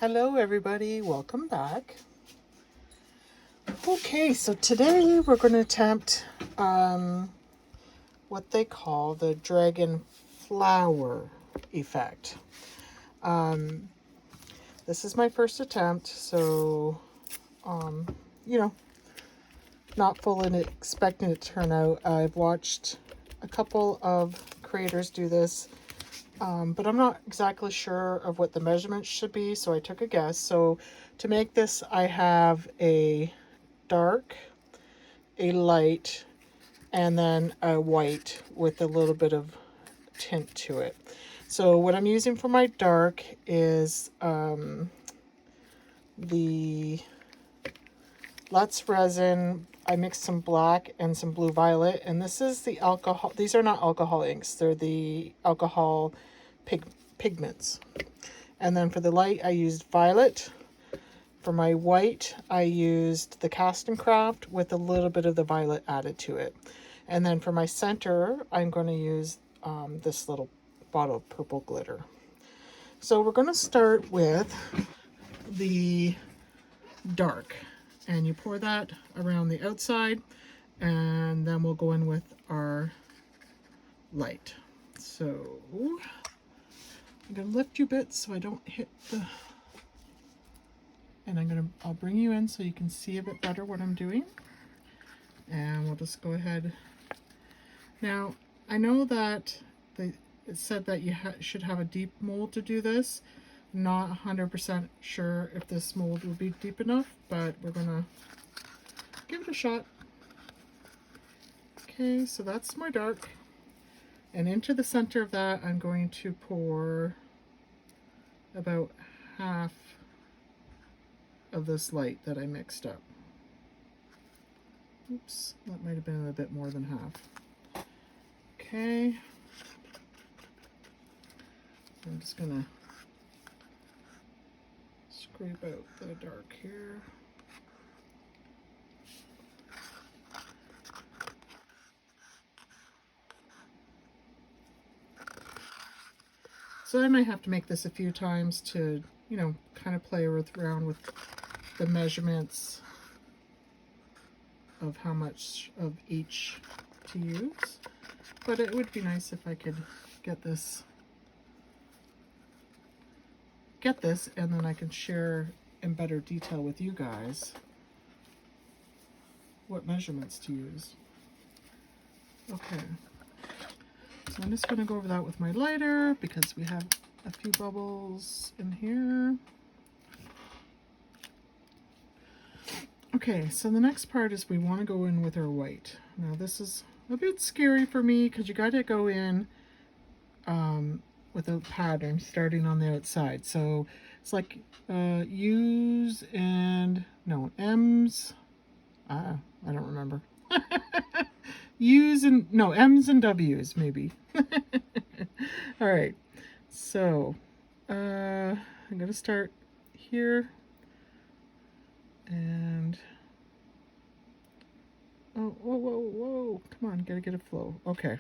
Hello everybody, welcome back. Okay, so today we're going to attempt what they call the dragon flower effect. This is my first attempt, so not fully expecting it to turn out. I've watched a couple of creators do this, but I'm not exactly sure of what the measurements should be, so I took a guess. So to make this, I have a dark, a light, and then a white with a little bit of tint to it. So what I'm using for my dark is the Lutz resin. I mixed some black and some blue violet, and this is the alcohol. These are not alcohol inks, they're the alcohol pigments. And then for the light, I used violet. For my white, I used the Cast and Craft with a little bit of the violet added to it. And then for my center, I'm going to use this little bottle of purple glitter. So we're going to start with the dark. And you pour that around the outside, and then we'll go in with our light. So I'm going to lift you a bit so I don't hit the... And I'll bring you in so you can see a bit better what I'm doing. And we'll just go ahead. Now, I know that it said that you should have a deep mold to do this. Not 100% sure if this mold will be deep enough, but we're gonna give it a shot. Okay, so that's my dark. And into the center of that, I'm going to pour about half of this light that I mixed up. Oops, that might have been a bit more than half. Okay. I'm just gonna scrape out the dark here. So I might have to make this a few times to, kind of play around with the measurements of how much of each to use. But it would be nice if I could get this and then I can share in better detail with you guys what measurements to use. Okay, so I'm just going to go over that with my lighter because we have a few bubbles in here. Okay, so the next part is we want to go in with our white. Now this is a bit scary for me because you got to go in with a pattern starting on the outside. So it's like U's and M's. I don't remember. U's and M's and W's maybe. All right, so I'm gonna start here. And whoa, come on, gotta get a flow. Okay.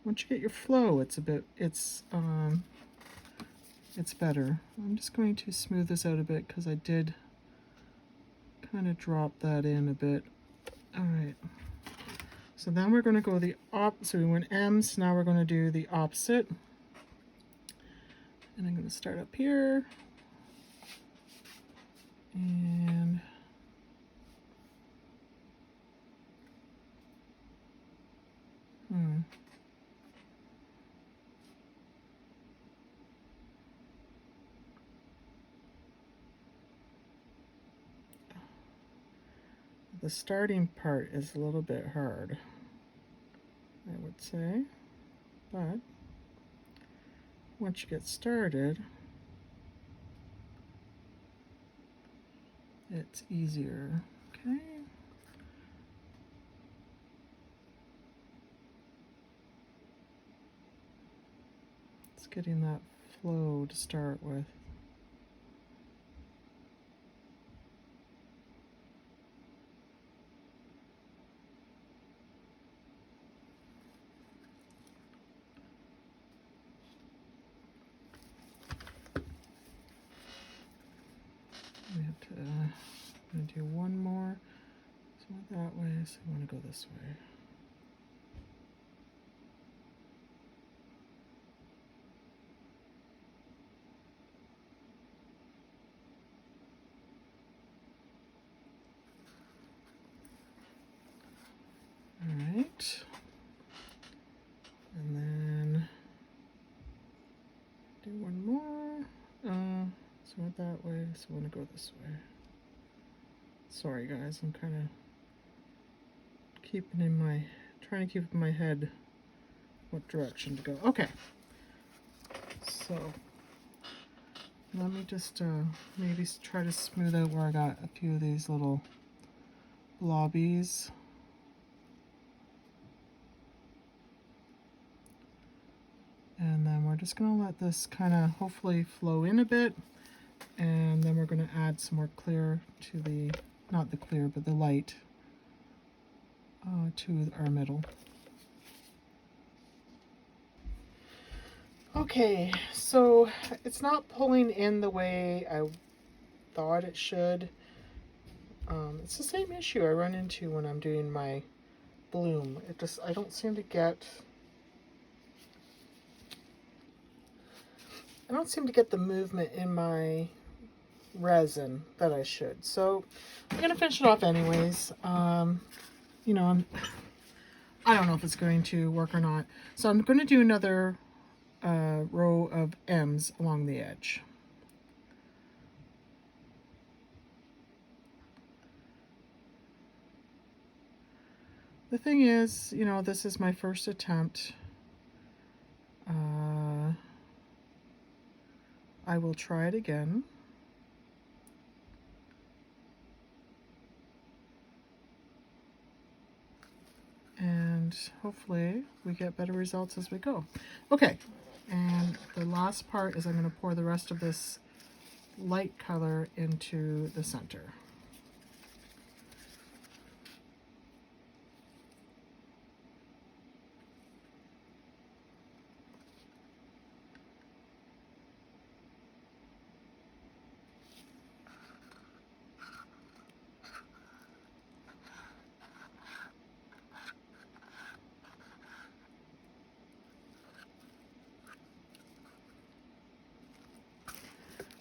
Once you get your flow, it's better. I'm just going to smooth this out a bit because I did kind of drop that in a bit. All right. So then we're going to go the opposite. So we went M's. Now we're going to do the opposite. And I'm going to start up here. And the starting part is a little bit hard, I would say, but once you get started, it's easier. Okay. It's getting that flow to start with. We have to I'm gonna do one more. So that way, so I want to go this way. All right. And then do one more. So went that way, so I want to go this way. Sorry guys, I'm kind of trying to keep in my head what direction to go. Okay. So let me just maybe try to smooth out where I got a few of these little blobbies. And then we're just going to let this kind of hopefully flow in a bit. And then we're going to add some more clear to the, not the clear, but the light to our middle. Okay, so it's not pulling in the way I thought it should. It's the same issue I run into when I'm doing my bloom. I don't seem to get the movement in my resin that I should. So I'm gonna finish it off anyways. You know, I don't know if it's going to work or not. So I'm going to do another row of M's along the edge. The thing is, you know, this is my first attempt. I will try it again. And hopefully we get better results as we go. Okay, and the last part is I'm going to pour the rest of this light color into the center.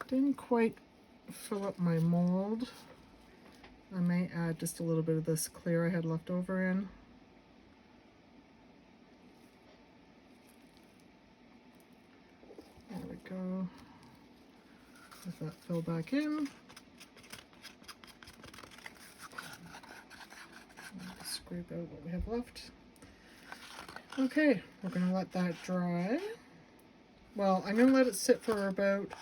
Didn't quite fill up my mold. I may add just a little bit of this clear I had left over in. There we go. Let that fill back in. Scrape out what we have left. Okay, we're going to let that dry. Well, I'm going to let it sit for about,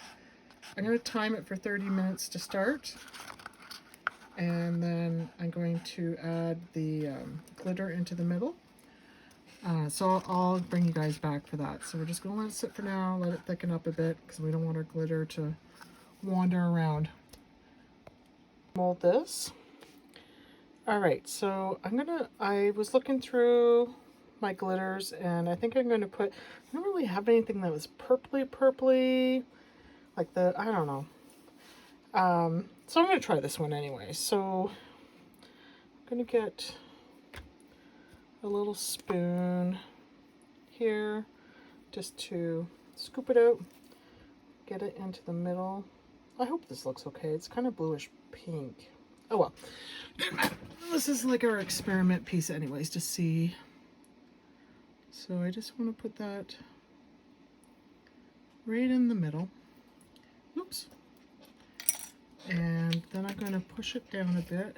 I'm going to time it for 30 minutes to start. And then I'm going to add the glitter into the middle. So I'll bring you guys back for that. So we're just going to let it sit for now, let it thicken up a bit because we don't want our glitter to wander around. Mold this. All right, so I was looking through my glitters and I think I'm going to put, I don't really have anything that was purpley, like I don't know. So I'm going to try this one anyway. So I'm going to get a little spoon here just to scoop it out, get it into the middle. I hope this looks okay. It's kind of bluish pink. Oh well. This is like our experiment piece anyways to see. So I just want to put that right in the middle. Oops. And then I'm going to push it down a bit.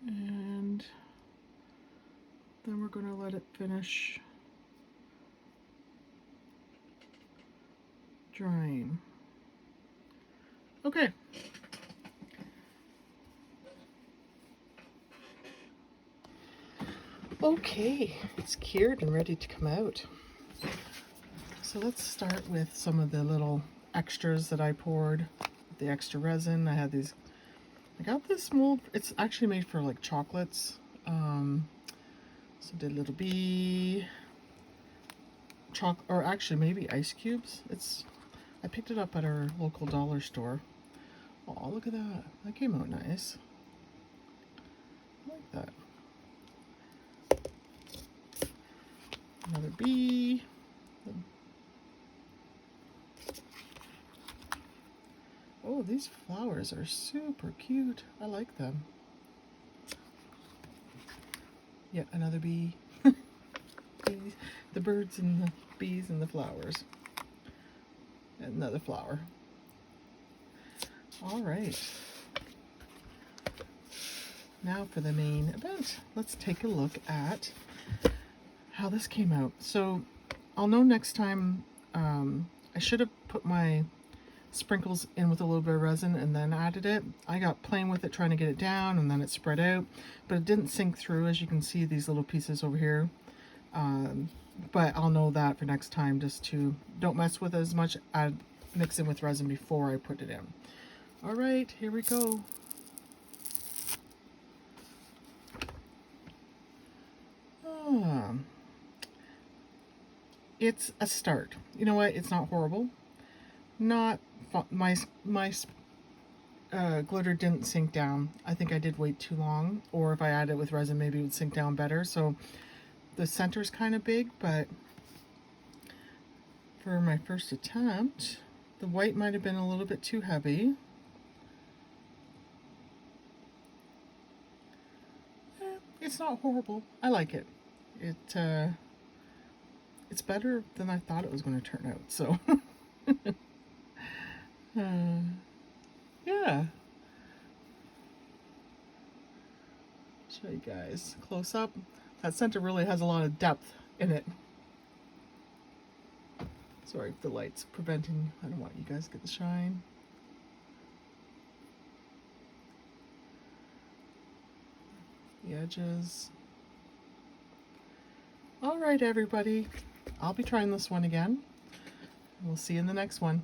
And then we're going to let it finish drying. Okay. Okay, it's cured and ready to come out. So let's start with some of the little extras that I poured. The extra resin. I had these. I got this mold. It's actually made for like chocolates. So did a little bee, or actually maybe ice cubes. I picked it up at our local dollar store. Oh, look at that. That came out nice. I like that. Another bee. Oh, these flowers are super cute. I like them. Yet another bee. Bees. The birds and the bees and the flowers. Another flower. All right. Now for the main event. Let's take a look at how this came out. So I'll know next time. I should have put my sprinkles in with a little bit of resin and then added it. I got playing with it trying to get it down, and then it spread out, but it didn't sink through, as you can see these little pieces over here. But I'll know that for next time, just to don't mess with it as much. Add mix in with resin before I put it in. All right, here we go. It's a start. You know what? It's not horrible. Not my glitter didn't sink down. I think I did wait too long, or if I added it with resin, maybe it would sink down better. So the center's kind of big, but for my first attempt, the white might have been a little bit too heavy. It's not horrible. I like it. It's better than I thought it was going to turn out. So yeah. Show you guys close up. That center really has a lot of depth in it. Sorry if the light's preventing. I don't want you guys to get the shine. The edges. All right, everybody. I'll be trying this one again. We'll see you in the next one.